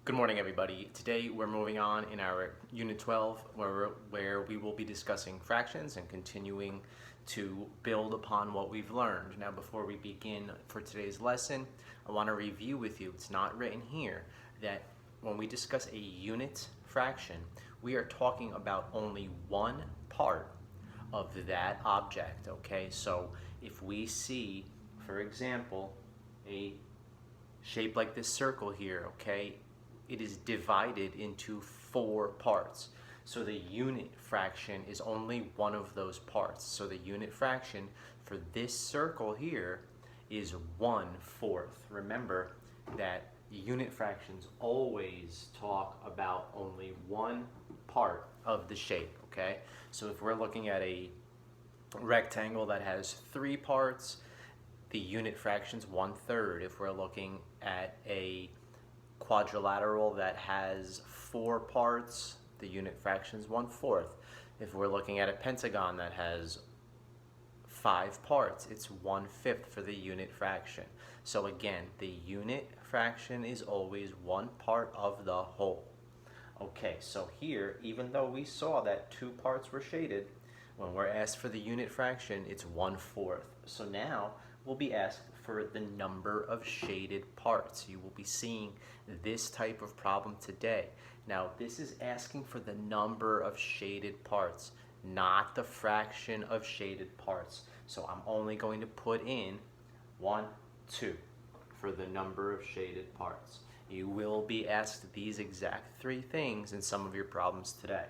Good morning, everybody. Today we're moving on in our Unit 12 where we will be discussing fractions and continuing to build upon what we've learned. Now, before we begin for today's lesson, I want to review with you, it's not written here, that when we discuss a unit fraction, we are talking about only one part of that object, okay? So if we see, for example, a shape like this circle here, okay, it is divided into 4 parts. So the unit fraction is only one of those parts. So the unit fraction for this circle here is 1/4. Remember that unit fractions always talk about only one part of the shape, okay? So if we're looking at a rectangle that has 3 parts, the unit fraction's 1/3. If we're looking at a quadrilateral that has 4 parts, the unit fraction's 1/4. If we're looking at a pentagon that has 5 parts, it's 1/5 for the unit fraction. So again, the unit fraction is always one part of the whole. Okay, so here, even though we saw that 2 parts were shaded, when we're asked for the unit fraction, it's 1/4. So now we'll be asked for the number of shaded parts. You will be seeing this type of problem today. Now, this is asking for the number of shaded parts, not the fraction of shaded parts. So I'm only going to put in 1, 2 for the number of shaded parts. You will be asked these exact 3 things in some of your problems today.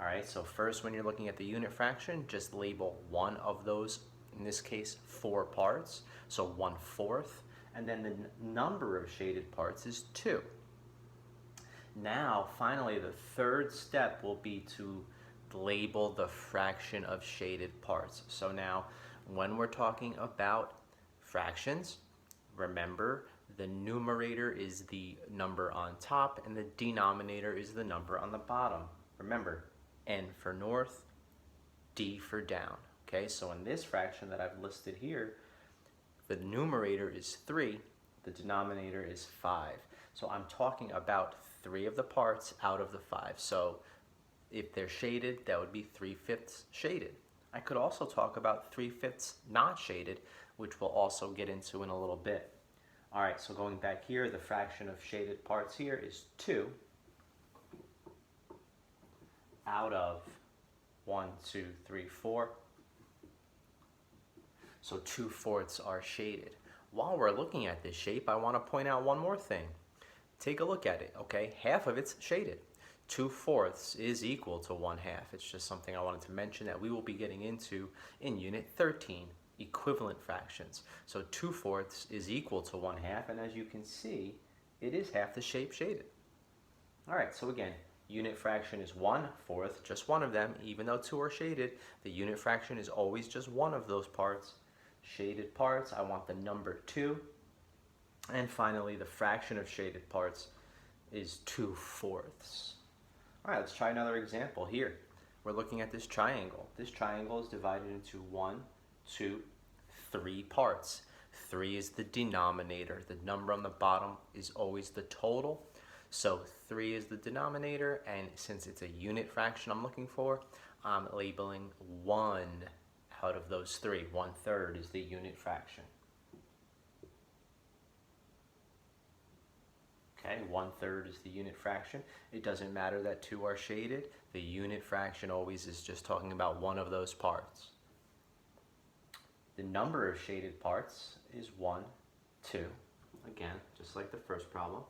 All right, so first, when you're looking at the unit fraction, just label one of those, in this case, 4 parts, so 1/4, and then the number of shaded parts is 2. Now, finally, the third step will be to label the fraction of shaded parts. So now, when we're talking about fractions, remember the numerator is the number on top and the denominator is the number on the bottom. Remember, N for north, D for down. Okay, so in this fraction that I've listed here, the numerator is 3, the denominator is 5. So I'm talking about 3 of the parts out of the 5. So if they're shaded, that would be 3/5 shaded. I could also talk about 3/5 not shaded, which we'll also get into in a little bit. All right, so going back here, the fraction of shaded parts here is 2 out of 1, 2, 3, 4. So 2/4 are shaded. While we're looking at this shape, I want to point out one more thing. Take a look at it, okay? Half of it's shaded. 2/4 is equal to 1/2. It's just something I wanted to mention that we will be getting into in Unit 13, equivalent fractions. So 2/4 is equal to 1/2, and as you can see, it is half the shape shaded. All right, so again, unit fraction is 1/4, just one of them. Even though 2 are shaded, the unit fraction is always just one of those parts. Shaded parts, I want the number 2. And finally, the fraction of shaded parts is 2/4. All right, let's try another example here. We're looking at this triangle. This triangle is divided into 1, 2, 3 parts. 3 is the denominator. The number on the bottom is always the total. So 3 is the denominator, and since it's a unit fraction I'm looking for, I'm labeling 1 out of those 3. 1/3 is the unit fraction. Okay, 1/3 is the unit fraction. It doesn't matter that 2 are shaded. The unit fraction always is just talking about one of those parts. The number of shaded parts is 1, 2. Again, just like the first problem.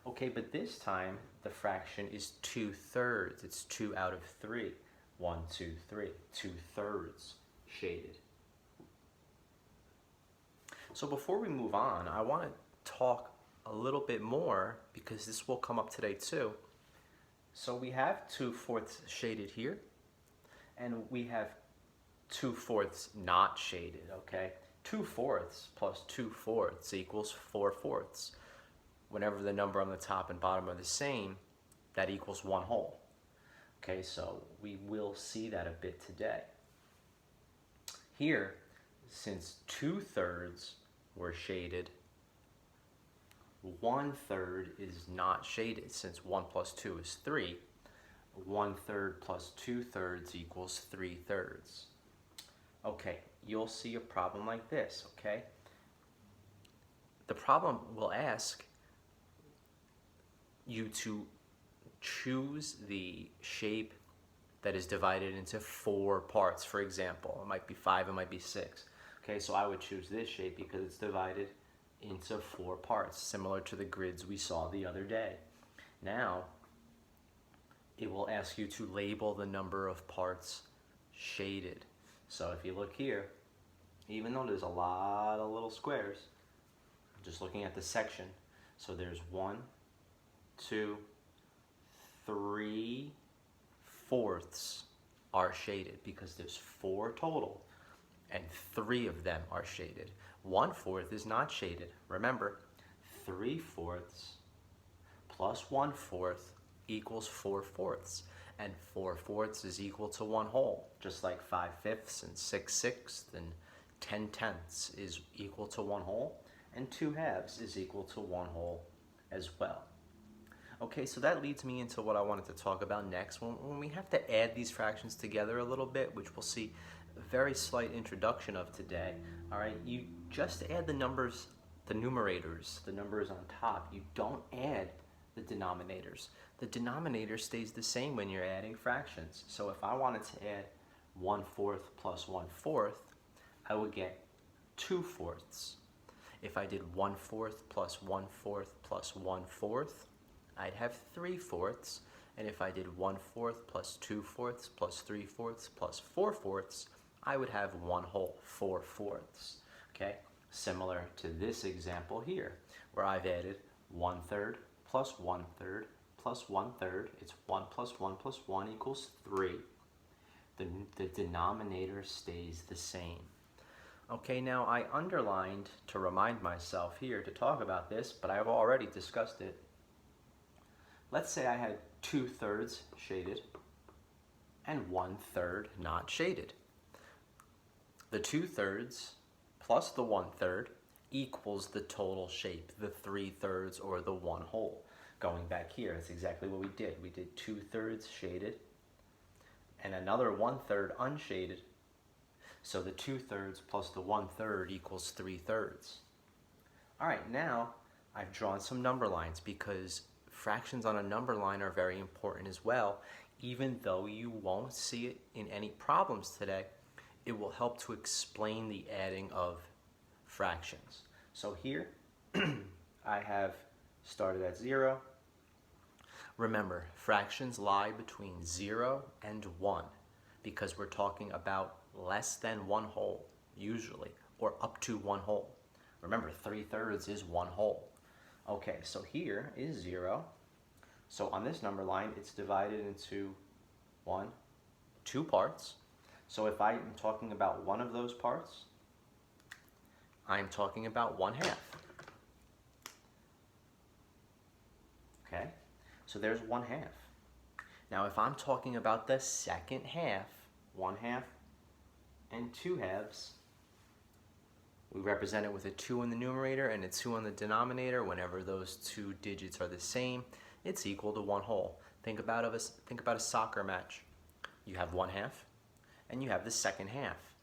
Okay, but this time the fraction is 2/3. It's 2 out of 3. 1, 2, 3. 2/3 shaded. So before we move on, I want to talk a little bit more because this will come up today too. So we have 2/4 shaded here, and we have 2/4 not shaded, okay? 2/4 plus 2/4 equals 4/4. Whenever the number on the top and bottom are the same, that equals 1 whole. Okay, so we will see that a bit today. Here, since 2/3 were shaded, 1/3 is not shaded since 1 plus 2 is 3. 1/3 plus 2/3 equals 3/3. Okay, you'll see a problem like this, okay? The problem will ask you to choose the shape that is divided into 4 parts, for example. It might be 5, it might be 6. Okay, so I would choose this shape because it's divided into 4 parts, similar to the grids we saw the other day. Now, it will ask you to label the number of parts shaded. So if you look here, even though there's a lot of little squares, just looking at the section, so there's 1, 2, 3 fourths are shaded because there's 4 total and 3 of them are shaded. 1/4 is not shaded. Remember, 3/4 plus 1/4 equals 4/4, and 4/4 is equal to 1 whole, just like 5/5 and 6/6 and 10/10 is equal to 1 whole, and 2/2 is equal to 1 whole as well. Okay, so that leads me into what I wanted to talk about next. When we have to add these fractions together a little bit, which we'll see a very slight introduction of today, all right, you just add the numbers, the numerators, the numbers on top. You don't add the denominators. The denominator stays the same when you're adding fractions. So if I wanted to add 1/4 plus 1/4, I would get 2/4. If I did 1/4 plus 1/4 plus 1/4, I'd have 3/4, and if I did 1/4 plus 2/4 plus 3/4 plus 4/4, I would have 1 whole, 4/4. Okay, similar to this example here, where I've added 1/3 plus 1/3 plus 1/3. It's 1 plus 1 plus 1 equals 3. The denominator stays the same. Okay, now I underlined to remind myself here to talk about this, but I've already discussed it. Let's say I had 2/3 shaded and 1/3 not shaded. The 2/3 plus the 1/3 equals the total shape, the 3/3 or the 1 whole. Going back here, that's exactly what we did. We did 2/3 shaded and another 1/3 unshaded. So the 2/3 plus the 1/3 equals 3/3. All right, now I've drawn some number lines because fractions on a number line are very important as well. Even though you won't see it in any problems today, it will help to explain the adding of fractions. So here, I have started at 0. Remember, fractions lie between 0 and 1 because we're talking about less than 1 whole, usually, or up to 1 whole. Remember, 3/3 is 1 whole. Okay, so here is 0. So on this number line, it's divided into 2 parts. So if I am talking about one of those parts, I'm talking about 1/2. Okay, so there's 1/2. Now if I'm talking about the second half, 1/2 and 2/2, we represent it with a 2 in the numerator and a 2 on the denominator. Whenever those 2 digits are the same, it's equal to 1 whole. Think about a soccer match. You have 1/2 and you have the second half.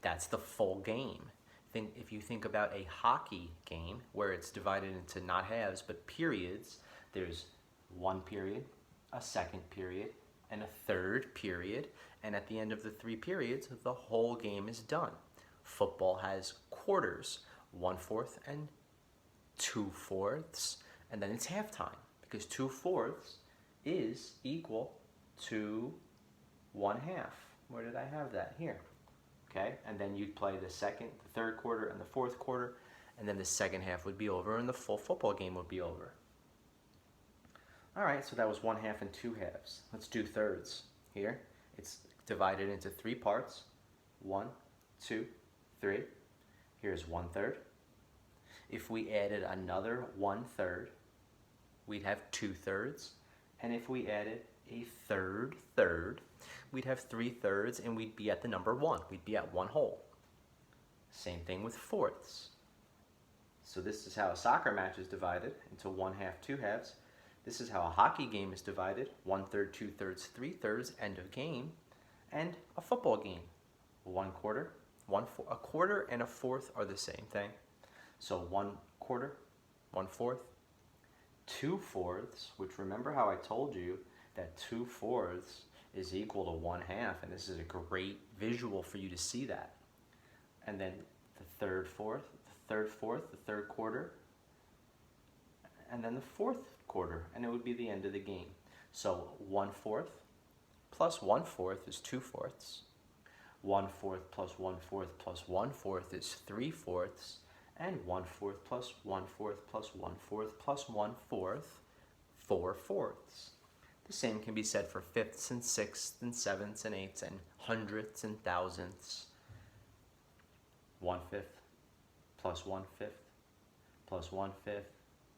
That's the full game. If you think about a hockey game where it's divided into not halves but periods, there's 1 period, a second period, and a third period, and at the end of the 3 periods, the whole game is done. Football has quarters, 1/4 and 2/4, and then it's halftime because 2/4 is equal to 1/2. Where did I have that? Here. Okay, and then you'd play the second, the third quarter, and the fourth quarter, and then the second half would be over and the full football game would be over. All right, so that was 1/2 and 2/2. Let's do thirds. Here, it's divided into 3 parts. 1, 2, 3. Here's 1/3. If we added another 1/3, we'd have 2/3. And if we added a third third, we'd have 3/3, and we'd be at the number 1. We'd be at 1 whole. Same thing with fourths. So this is how a soccer match is divided into 1/2, 2/2. This is how a hockey game is divided, 1/3, 2/3, 3/3, end of game. And a football game, 1/4, a quarter and a fourth are the same thing. So 1/4, 1/4, 2/4, which remember how I told you that 2/4 is equal to 1/2, and this is a great visual for you to see that. And then the third fourth, the third quarter, and then the fourth quarter, and it would be the end of the game. So 1/4 plus 1/4 is 2/4. 1/4 plus 1/4 plus 1/4 is 3/4. And 1/4 plus 1/4 plus 1/4 plus 1/4, 4/4. The same can be said for fifths and sixths and sevenths and eighths and hundredths and thousandths. 1/5 plus 1/5 plus 1/5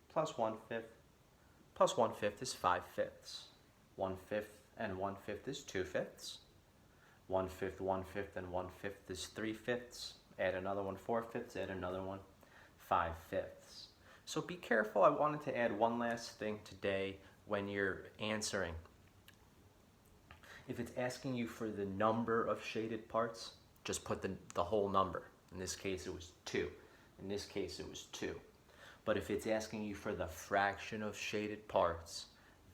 plus 1/5 plus 1/5 is 5/5. 1/5 and 1/5 is 2/5. 1/5, 1/5, and 1/5 is 3/5. Add another one, 4/5. Add another one, 5/5. So be careful. I wanted to add one last thing today when you're answering. If it's asking you for the number of shaded parts, just put the whole number. In this case, it was 2. In this case, it was 2. But if it's asking you for the fraction of shaded parts,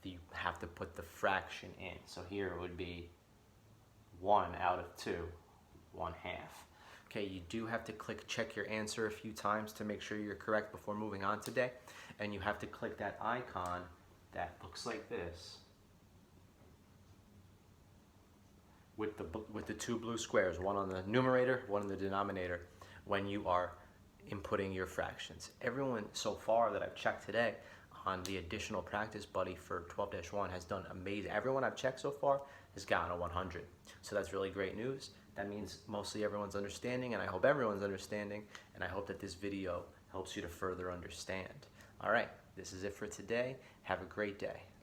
you have to put the fraction in. So here it would be 1 out of 2, 1/2. Okay, you do have to check your answer a few times to make sure you're correct before moving on today. And you have to click that icon that looks like this with the 2 blue squares, one on the numerator, one on the denominator, when you are inputting your fractions. Everyone so far that I've checked today on the additional practice buddy for 12-1 has done amazing. Everyone I've checked so far has gotten a 100. So that's really great news. That means mostly everyone's understanding, and I hope everyone's understanding, and I hope that this video helps you to further understand. All right, this is it for today. Have a great day.